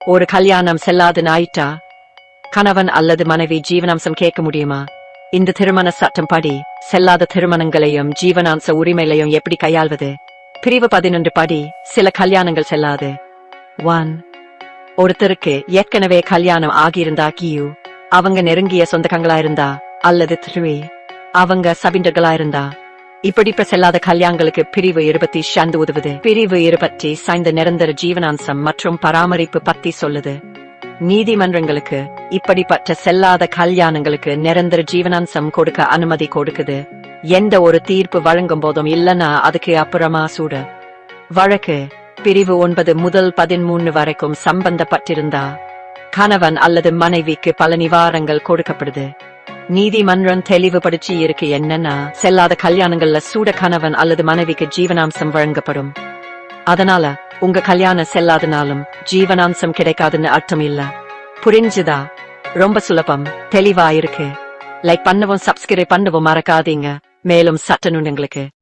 ஒரு கல்யாணம் செல்லாதுன்னு ஆயிட்டா கணவன் அல்லது மனைவி ஜீவனாம்சம் கேட்க முடியுமா? இந்த திருமண சட்டம் படி செல்லாத திருமணங்களையும் ஜீவனாம்ச உரிமைகளையும் எப்படி கையாள்வது? பிரிவு 11 படி சில கல்யாணங்கள் செல்லாது. 1. ஒருத்தருக்கு ஏற்கனவே கல்யாணம் ஆகியிருந்தா கியூ அவங்க நெருங்கிய சொந்தங்களா அல்லது 3. அவங்க சபிண்டர்களா இப்படிப்ப செல்லாத கல்யாணங்களுக்கு பிரிவு 20 உதவுது. பிரிவு 20 சாய்ந்த நிரந்தர ஜீவனாம்சம் மற்றும் பராமரிப்பு பத்தி சொல்லுது. நீதிமன்றங்களுக்கு இப்படிப்பட்ட செல்லாத கல்யாணங்களுக்கு நிரந்தர ஜீவனாம்சம் கொடுக்க அனுமதி கொடுக்குது. எந்த ஒரு தீர்ப்பு வழங்கும் போதும் இல்லனா அதுக்கு அப்புறமா சூட வழக்கு. பிரிவு 9 முதல் 13 வரைக்கும் சம்பந்தப்பட்டிருந்தா கணவன் அல்லது மனைவிக்கு பல நிவாரணங்கள் கொடுக்கப்படுது. நீதிமன்றம் தெளிவுபடுத்தி இருக்கு என்னன்னா செல்லாத கல்யாணங்கள்ல சூட கணவன் அல்லது மனைவிக்கு ஜீவனாம்சம் வழங்கப்படும். அதனால உங்க கல்யாணம் செல்லாதனாலும் ஜீவனாம்சம் கிடைக்காதுன்னு அர்த்தம் இல்ல. புரிஞ்சுதா? ரொம்ப சுலபம், தெளிவா இருக்கு. லைக் பண்ணவும் சப்ஸ்கிரைப் பண்ணவும் மறக்காதீங்க. மேலும் சட்ட நுண்ணுங்களுக்கு